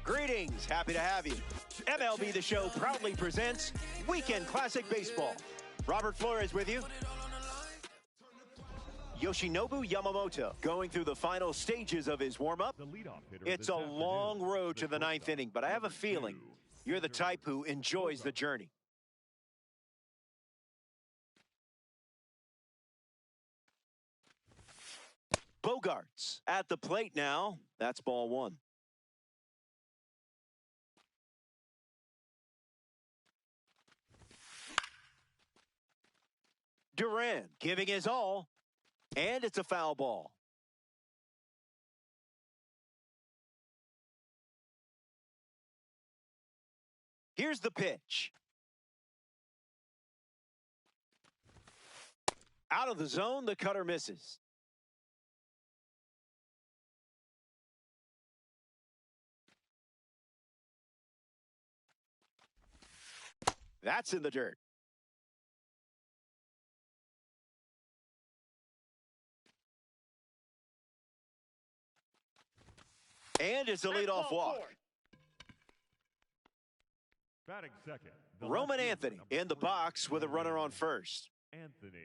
Greetings, happy to have you. MLB The Show proudly presents Weekend Classic Baseball. Robert Flores with you. Yoshinobu Yamamoto going through the final stages of his warm-up. It's a long road to the ninth inning, but I have a feeling you're the type who enjoys the journey. Bogarts at the plate now. That's ball one. Duran giving his all, and it's a foul ball. Here's the pitch. Out of the zone, the cutter misses. That's in the dirt. And it's a leadoff walk. Batting second. Roman Anthony in the box with a runner on first. Anthony.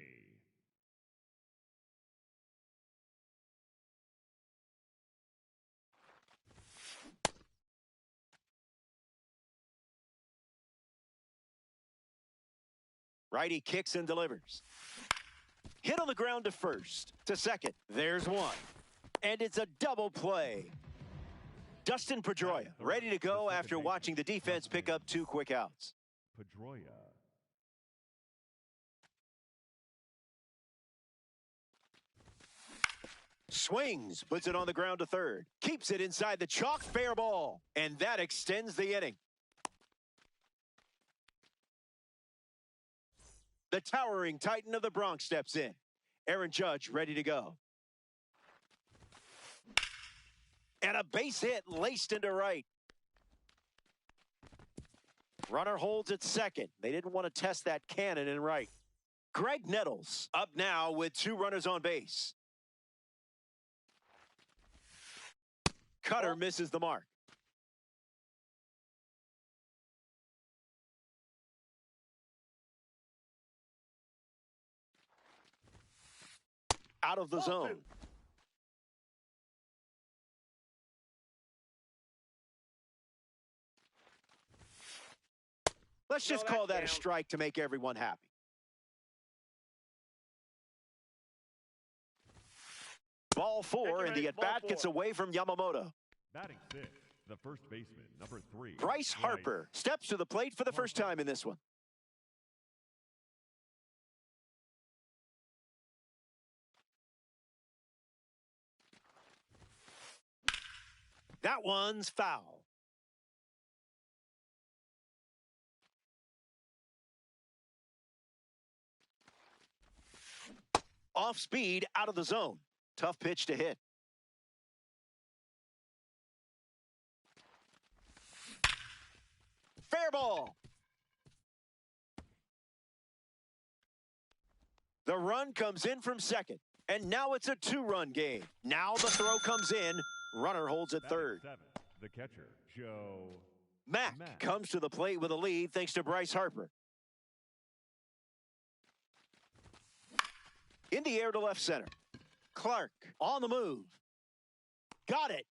Righty kicks and delivers. Hit on the ground to first. To second. There's one. And it's a double play. Dustin Pedroia ready to go after watching the defense pick up two quick outs. Pedroia. Swings, puts it on the ground to third. Keeps it inside the chalk, fair ball. And that extends the inning. The towering Titan of the Bronx steps in. Aaron Judge ready to go. And a base hit laced into right. Runner holds at second. They didn't want to test that cannon in right. Greg Nettles up now with two runners on base. Cutter misses the mark. Out of the zone. Let's just call that a strike to make everyone happy. Ball four, and the at-bat gets away from Yamamoto. Batting sixth, the first baseman, number 3. Bryce Harper steps to the plate for the first time in this one. That one's foul. Off speed, out of the zone. Tough pitch to hit. Fair ball. The run comes in from second. And now it's a two-run game. Now the throw comes in. Runner holds at third. The catcher, Joe Mack comes to the plate with a lead thanks to Bryce Harper. In the air to left center. Clark on the move. Got it.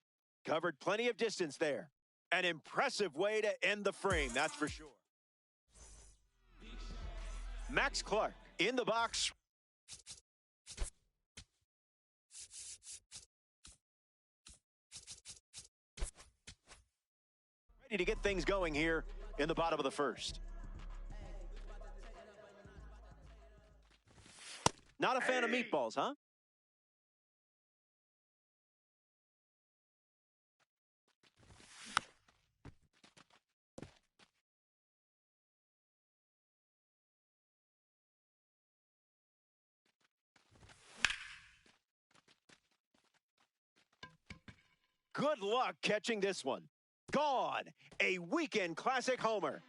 Covered plenty of distance there. An impressive way to end the frame, that's for sure. Max Clark in the box. Ready to get things going here in the bottom of the first. Not a fan of meatballs, huh? Good luck catching this one. Gone. A weekend classic homer.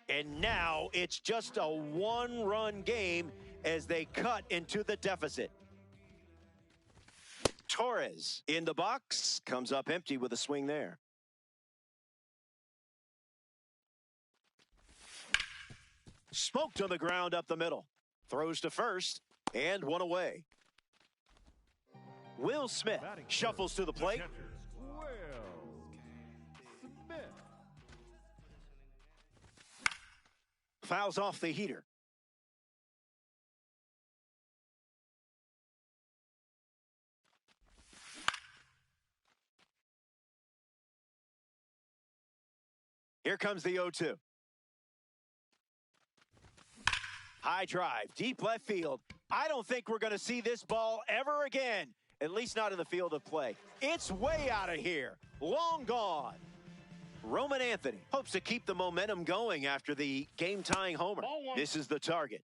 And now it's just a one-run game as they cut into the deficit. Torres in the box, comes up empty with a swing there. Smoked on the ground up the middle. Throws to first, and one away. Will Smith shuffles to the plate. Will Smith. Fouls off the heater. Here comes the 0-2. High drive, deep left field. I don't think we're going to see this ball ever again, at least not in the field of play. It's way out of here. Long gone. Roman Anthony hopes to keep the momentum going after the game-tying homer. This is the target.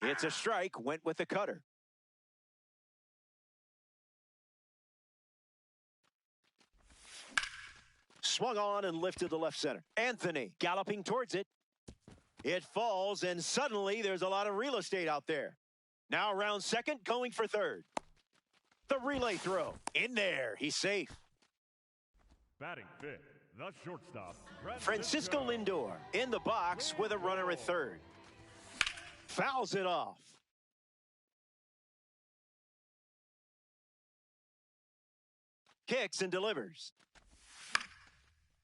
It's a strike, went with the cutter. Swung on and lifted to left center. Anthony galloping towards it. It falls, and suddenly there's a lot of real estate out there. Now around second, going for third. The relay throw. In there. He's safe. Batting fifth, the shortstop, Francisco Lindor in the box with a runner at third. Fouls it off. Kicks and delivers.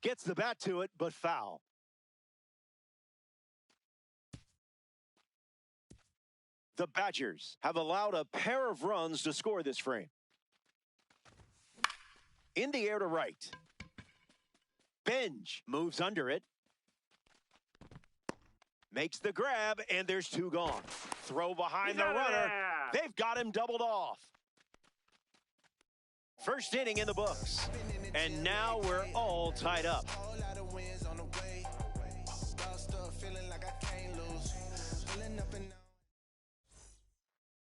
Gets the bat to it, but foul. The Badgers have allowed a pair of runs to score this frame. In the air to right. Benj moves under it. Makes the grab, and there's two gone. Throw behind the runner. They've got him doubled off. First inning in the books. And now we're all tied up.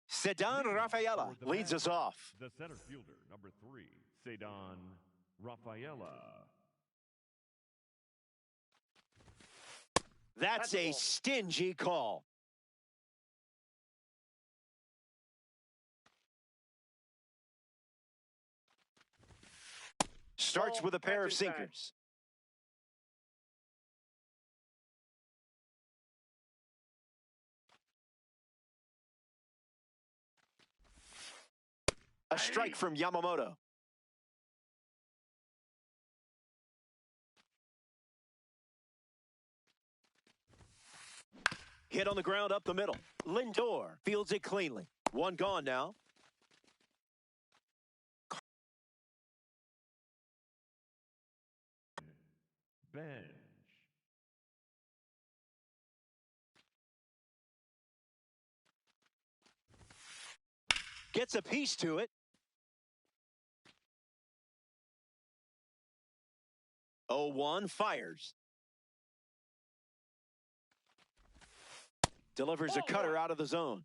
Ceddanne Rafaela leads us off. The center fielder, number 3, Ceddanne Rafaela. That's a stingy call. Starts with a pair of sinkers. A strike from Yamamoto. Hit on the ground up the middle. Lindor fields it cleanly. One gone now. Bench. Gets a piece to it. 0-1 fires. Delivers a cutter out of the zone.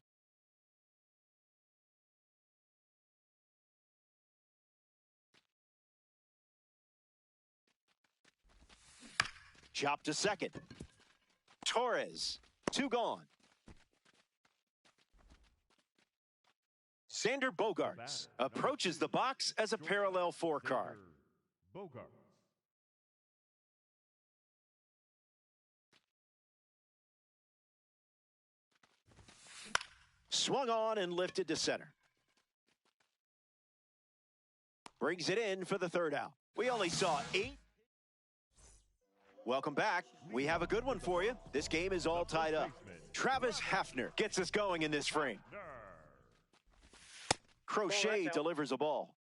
Chop to second. Torres, two gone. Xander Bogaerts approaches the box as a parallel four car. Bogaerts. Swung on and lifted to center. Brings it in for the third out. We only saw 8. Welcome back. We have a good one for you. This game is all tied up. Travis Hafner gets us going in this frame. Crochet delivers a ball.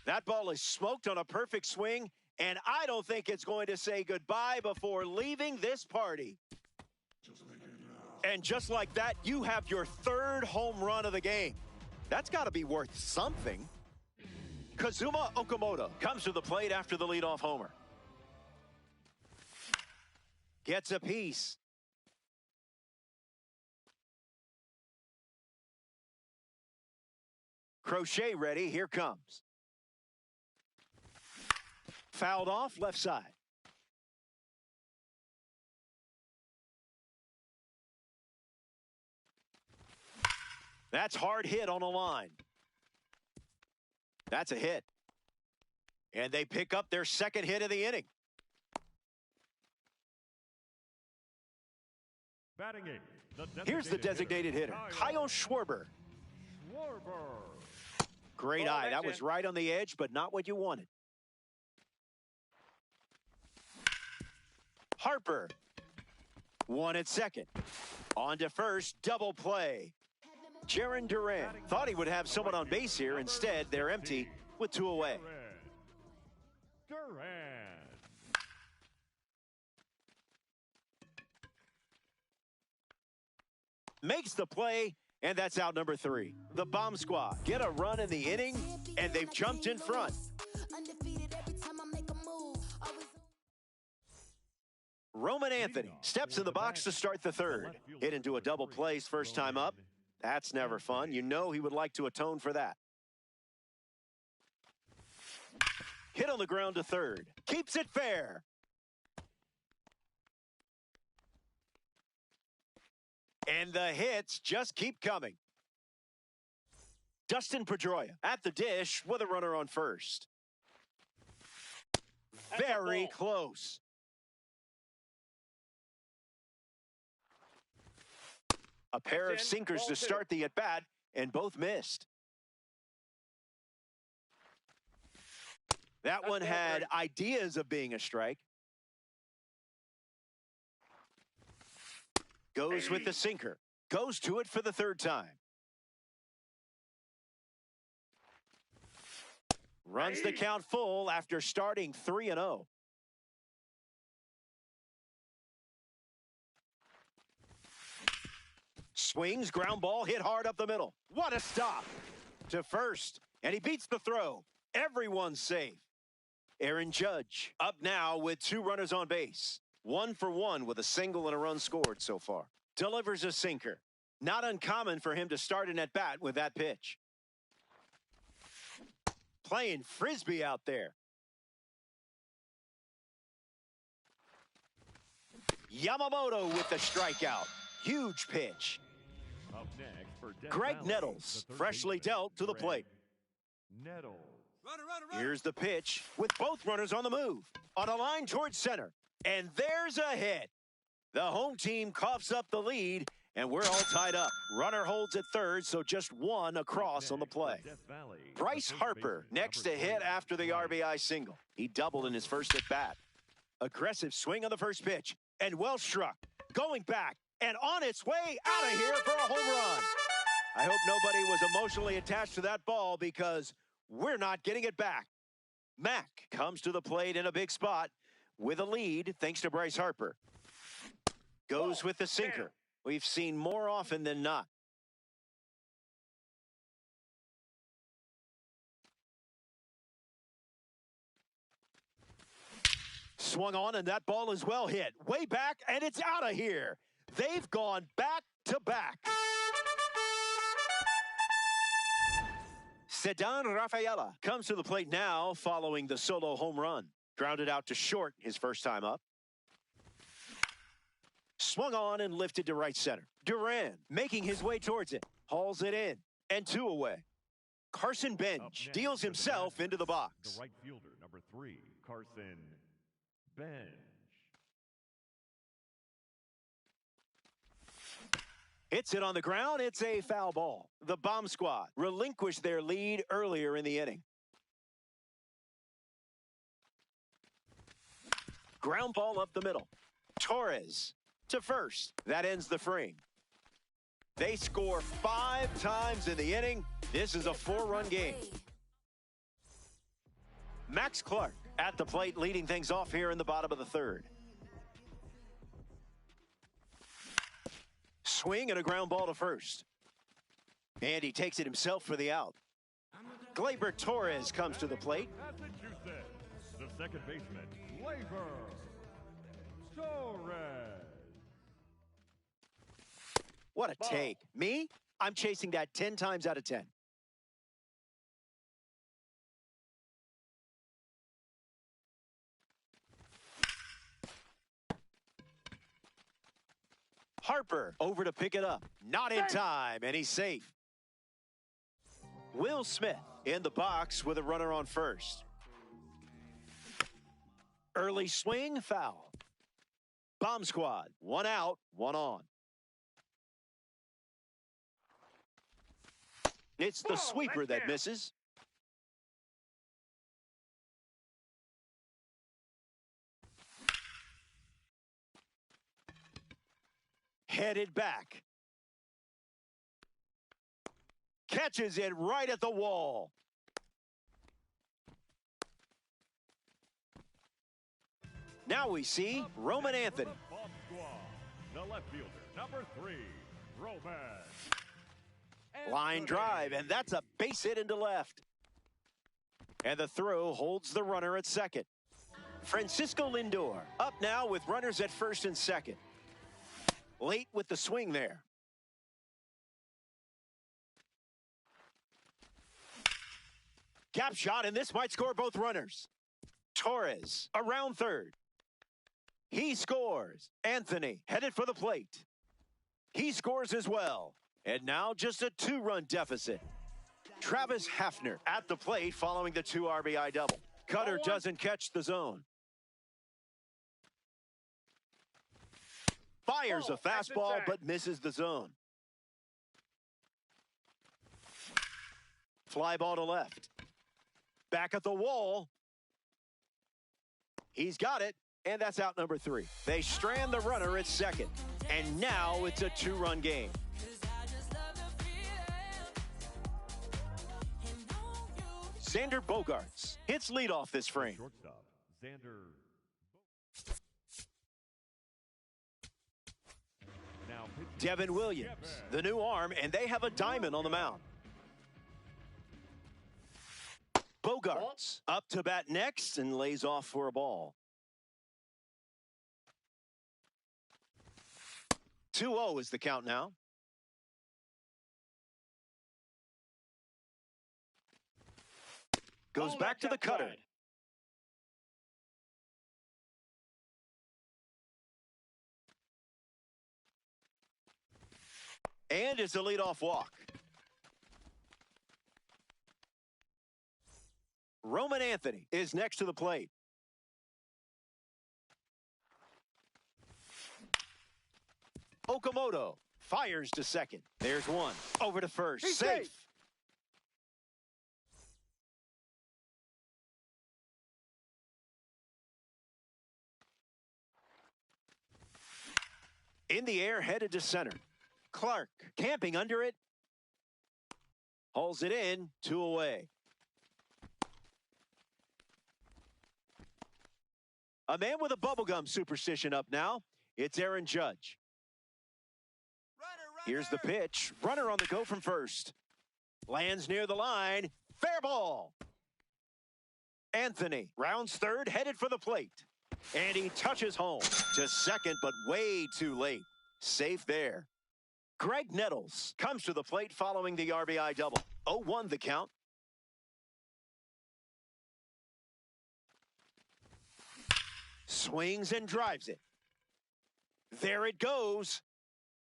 That ball is smoked on a perfect swing, and I don't think it's going to say goodbye before leaving this party. And just like that, you have your third home run of the game. That's got to be worth something. Kazuma Okamoto comes to the plate after the leadoff homer. Gets a piece. Crochet ready. Here comes. Fouled off left side. That's hard hit on a line. That's a hit. And they pick up their second hit of the inning. Batting eighth, Here's the designated hitter, Kyle Schwarber. Great eye. That was right on the edge, but not what you wanted. Harper. One at second. On to first, double play. Jaron Duran thought he would have someone on base here. Instead, they're empty with 2 away. Duran. Makes the play, and that's out number 3. The Bomb Squad get a run in the inning, and they've jumped in front. Roman Anthony steps in the box to start the third. Hit into a double play his first time up. That's never fun. You know he would like to atone for that. Hit on the ground to third. Keeps it fair. And the hits just keep coming. Dustin Pedroia at the dish with a runner on first. Very close. A pair of sinkers to start the at-bat, and both missed. That one had ideas of being a strike. Goes with the sinker. Goes to it for the third time. Runs the count full after starting 3-0. Swings, ground ball, hit hard up the middle. What a stop. To first, and he beats the throw. Everyone's safe. Aaron Judge up now with 2 runners on base. 1 for 1 with a single and a run scored so far. Delivers a sinker. Not uncommon for him to start an at-bat with that pitch. Playing frisbee out there. Yamamoto with the strikeout. Huge pitch. Up next for Greg Nettles, freshly dealt to the plate. Nettles. Here's the pitch with both runners on the move. On a line towards center. And there's a hit. The home team coughs up the lead, and we're all tied up. Runner holds at third, so just 1 across on the play. Bryce Harper next to hit after the RBI single. He doubled in his first at-bat. Aggressive swing on the first pitch, and well struck. Going back, and on its way out of here for a home run. I hope nobody was emotionally attached to that ball because we're not getting it back. Mack comes to the plate in a big spot with a lead thanks to Bryce Harper. Goes with the sinker. We've seen more often than not. Swung on, and that ball is well hit. Way back, and it's out of here. They've gone back to back. Ceddanne Rafaela comes to the plate now following the solo home run. Grounded out to short his first time up. Swung on and lifted to right center. Duran making his way towards it. Hauls it in, and 2 away. Carson Bench deals himself into the box. The right fielder, number 3, Carson Bench. Hits it on the ground. It's a foul ball. The Bomb Squad relinquished their lead earlier in the inning. Ground ball up the middle. Torres to first. That ends the frame. They score 5 times in the inning. This is a 4-run game. Max Clark at the plate leading things off here in the bottom of the third. Swing and a ground ball to first. And he takes it himself for the out. Gleyber Torres comes to the plate. Massachusetts, the second baseman, Gleyber Torres. What a take. Me? I'm chasing that 10 times out of 10. Harper over to pick it up. Not in time, and he's safe. Will Smith in the box with a runner on first. Early swing, foul. Bomb squad, one out, one on. It's the sweeper that misses. Headed back. Catches it right at the wall. Now we see Roman Anthony. The left fielder, number 3, Roman. Line drive, and that's a base hit into left. And the throw holds the runner at second. Francisco Lindor up now with runners at first and second. Late with the swing there. Gap shot, and this might score both runners. Torres around third. He scores. Anthony headed for the plate. He scores as well. And now just a 2-run deficit. Travis Hafner at the plate following the 2 RBI double. Cutter doesn't catch the zone. Fires a fastball but misses the zone. Fly ball to left. Back at the wall. He's got it, and that's out number 3. They strand the runner at second, and now it's a 2-run game. Xander Bogaerts hits leadoff this frame. Shortstop, Xander. Now pitching. Devin Williams, the new arm, and they have a diamond on the mound. Bogaerts up to bat next and lays off for a ball. 2-0 is the count now. Goes back to the cutter. And it's a leadoff walk. Roman Anthony is next to the plate. Okamoto fires to second. There's one. Over to first. He's safe. In the air, headed to center. Clark camping under it. Hauls it in, 2 away. A man with a bubblegum superstition up now. It's Aaron Judge. Here's the pitch. Runner on the go from first. Lands near the line. Fair ball. Anthony rounds third, headed for the plate. And he touches home to second, but way too late. Safe there. Greg Nettles comes to the plate following the RBI double. 0-1 the count. Swings and drives it. There it goes.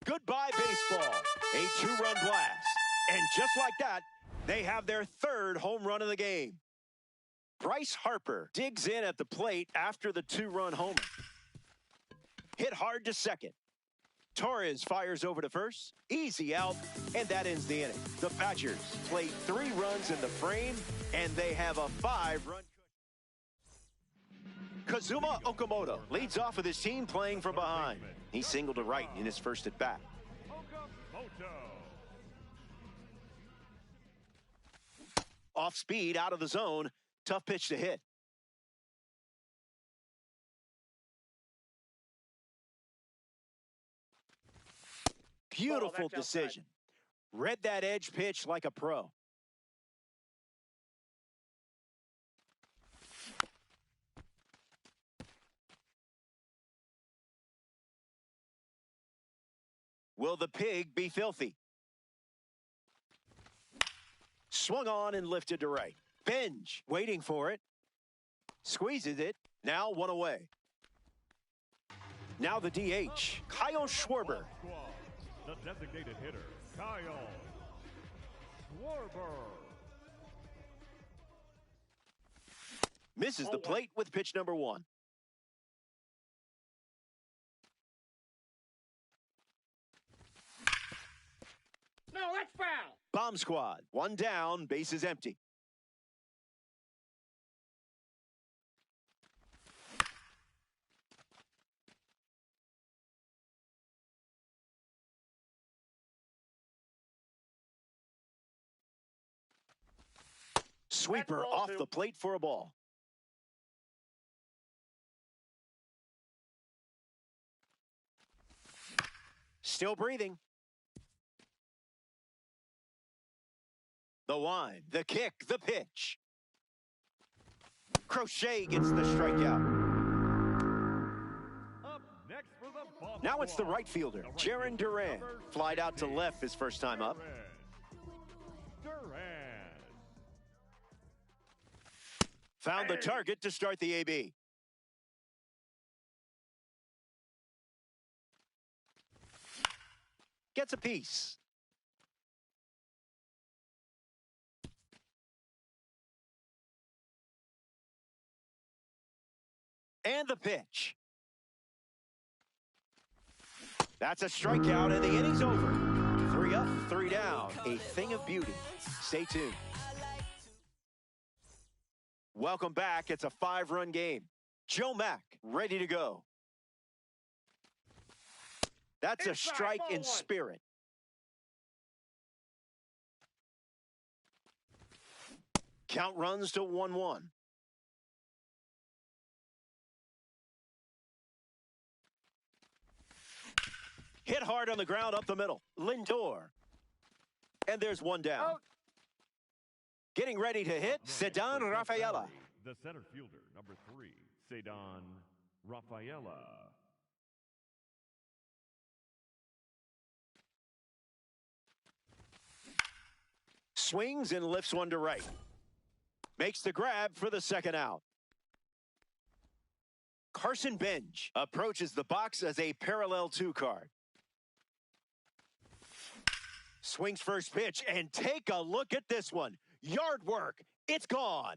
Goodbye, baseball. A 2-run blast. And just like that, they have their 3rd home run of the game. Bryce Harper digs in at the plate after the 2-run homer. Hit hard to second. Torres fires over to first. Easy out, and that ends the inning. The Badgers played 3 runs in the frame, and they have a 5-run. Kazuma Okamoto leads off with his team playing from behind. He singled to right in his first at bat. Off speed, out of the zone. Tough pitch to hit. Beautiful decision. Read that edge pitch like a pro. Will the pig be filthy? Swung on and lifted to right. Benj waiting for it. Squeezes it. Now 1 away. Now the DH, Kyle Schwarber. The designated hitter, Kyle Schwarber. Misses the plate with pitch number 1. No, that's foul. Bomb squad. 1 down, bases empty. Sweeper off the plate for a ball. Still breathing. The wind, the kick, the pitch. Crochet gets the strikeout. Up next for the Bomb Now it's the Squad, right fielder, the right Jaron fielder, Duran. number Flied out to 16, left his first time up. Duran. Found the target to start the AB. Gets a piece. And the pitch. That's a strikeout, and the inning's over. 3 up, 3 down. A thing of beauty. Stay tuned. Welcome back. It's a 5-run game. Joe Mack ready to go. That's a strike in spirit. Count runs to 1-1. Hit hard on the ground up the middle. Lindor. And there's 1 down. Getting ready to hit, Ceddanne Rafaela. The center fielder, number 3, Ceddanne Rafaela. Swings and lifts one to right. Makes the grab for the second out. Carson Bench approaches the box as a parallel 2 card. Swings first pitch, and take a look at this one. Yard work. It's gone.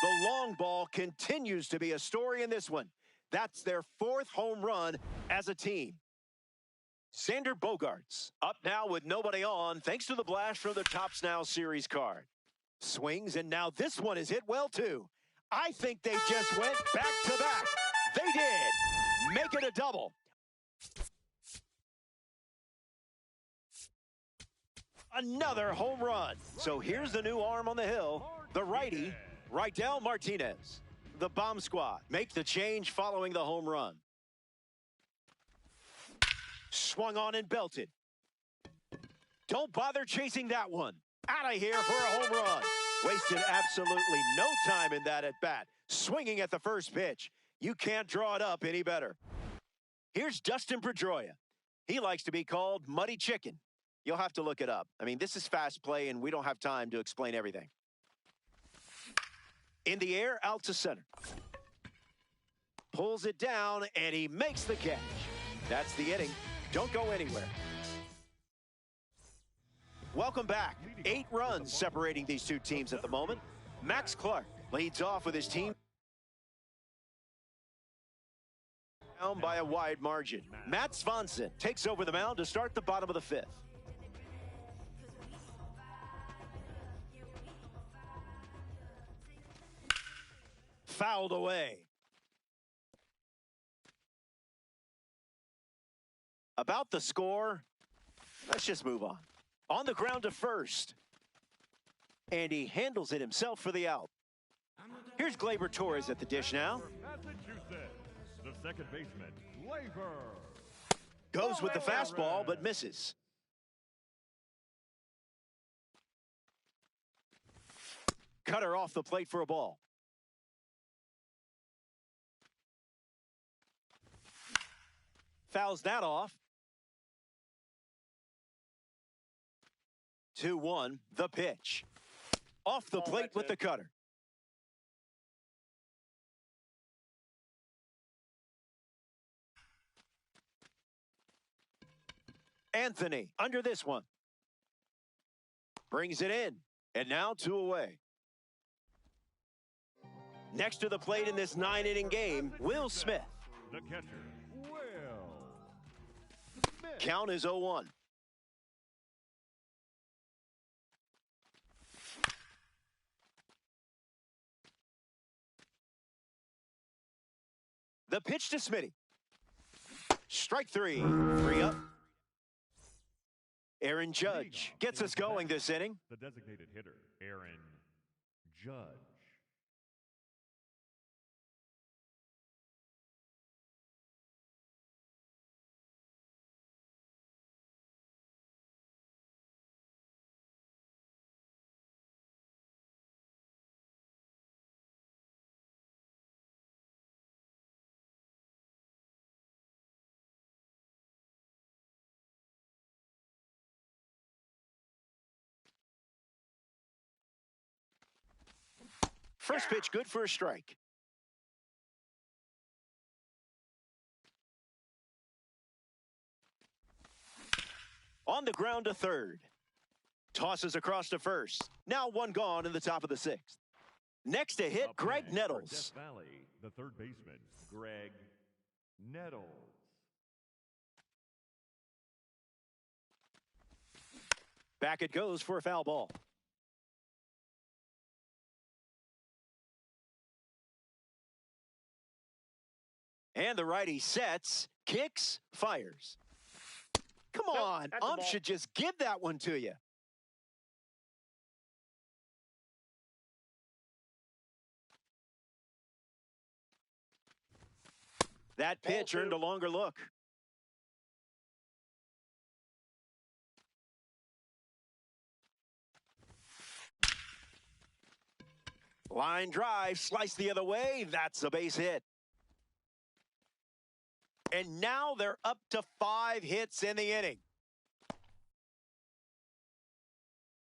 The long ball continues to be a story in this one. That's their 4th home run as a team. Xander Bogaerts up now with nobody on thanks to the blast from the Topps Now Series card. Swings, and now this one is hit well too. I think they just went back to back. They did. Make it a double. Another home run. So here's the new arm on the hill, the righty, Rydell Martinez. The Bomb Squad make the change following the home run. Swung on and belted. Don't bother chasing that one. Out of here for a home run. Wasted absolutely no time in that at bat. Swinging at the first pitch. You can't draw it up any better. Here's Dustin Pedroia. He likes to be called Muddy Chicken. You'll have to look it up. I mean, this is fast play, and we don't have time to explain everything. In the air, out to center. Pulls it down, and he makes the catch. That's the inning. Don't go anywhere. Welcome back. 8 runs separating these 2 teams at the moment. Max Clark leads off with his team down by a wide margin. Matt Swanson takes over the mound to start the bottom of the 5th. Fouled away. About the score, let's just move on. On the ground to first. And he handles it himself for the out. Here's Gleyber Torres at the dish now. Massachusetts, the second baseman, Gleyber. Goes with the fastball, but misses. Cutter off the plate for a ball. Fouls that off. 2-1, the pitch. Off the plate with the cutter. Anthony under this one. Brings it in. And now 2 away. Next to the plate in this 9-inning game, Will Smith. The catcher, Will Smith. Count is 0-1. The pitch to Smitty. Strike 3. 3 up. Aaron Judge gets us going this inning. The designated hitter, Aaron Judge. First pitch good for a strike. On the ground to third. Tosses across to first. Now 1 gone in the top of the 6th. Next to hit, Up Greg next Nettles. for Death Valley, the third baseman, Greg Nettles. Back it goes for a foul ball. And the righty sets, kicks, fires. Come on, that's a ump ball. should just give that one to you. That pitch earned a longer look. Line drive, slice the other way. That's a base hit. And now they're up to 5 hits in the inning.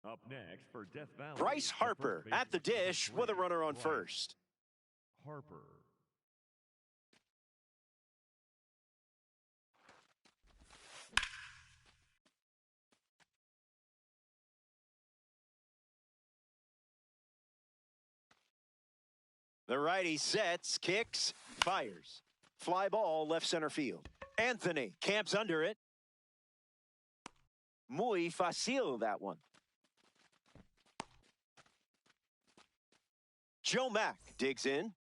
Up next for Death Valley, Bryce the Harper first at the baseman, dish with a runner on Bryce first. Harper. The righty sets, kicks, fires. Fly ball left center field. Anthony camps under it. Muy fácil, that one. Joe Mack digs in.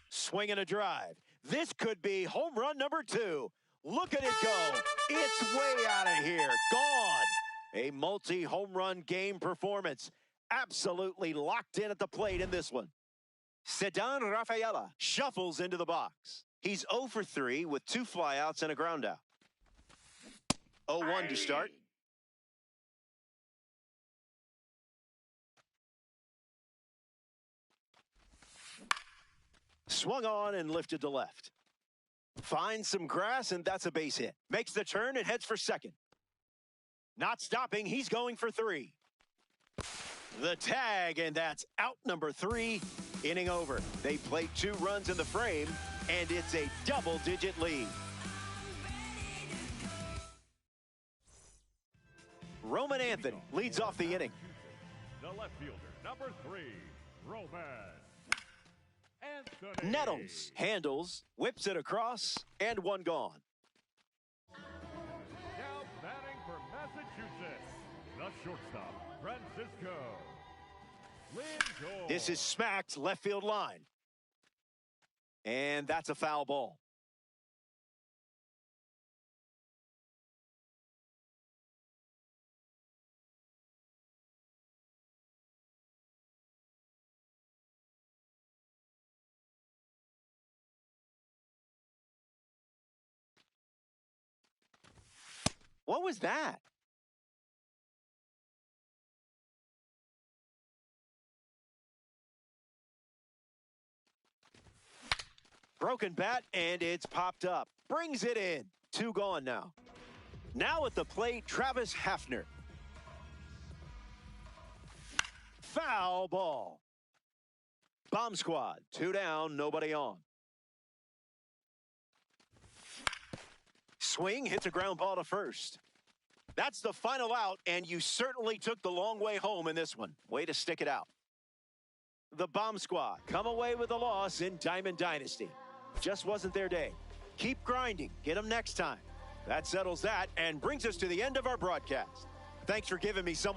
Swing and a drive. This could be home run number 2. Look at it go. It's way out of here. Gone. A multi-home run game performance. Absolutely locked in at the plate in this one. Ceddanne Rafaela shuffles into the box. He's 0 for 3 with 2 flyouts and a ground out. 0-1 to start. Swung on and lifted to left. Finds some grass, and that's a base hit. Makes the turn and heads for second. Not stopping, he's going for 3. The tag, and that's out number 3. Inning over. They played 2 runs in the frame, and it's a double-digit lead. Roman Anthony leads off the inning. The left fielder, number 3, Roman Anthony. Nettles handles, whips it across, and 1 gone. Now batting for Massachusetts, the shortstop, Francisco Lindor. This is smacked left field line. And that's a foul ball. What was that? Broken bat, and it's popped up. Brings it in. 2 gone now. Now at the plate, Travis Hafner. Foul ball. Bomb squad. 2 down, nobody on. swing, hits a ground ball to first. That's the final out, and you certainly took the long way home in this one. Way to stick it out. The Bomb Squad come away with a loss in Diamond Dynasty. Just wasn't their day. Keep grinding. Get them next time. That settles that and brings us to the end of our broadcast. Thanks for giving me someone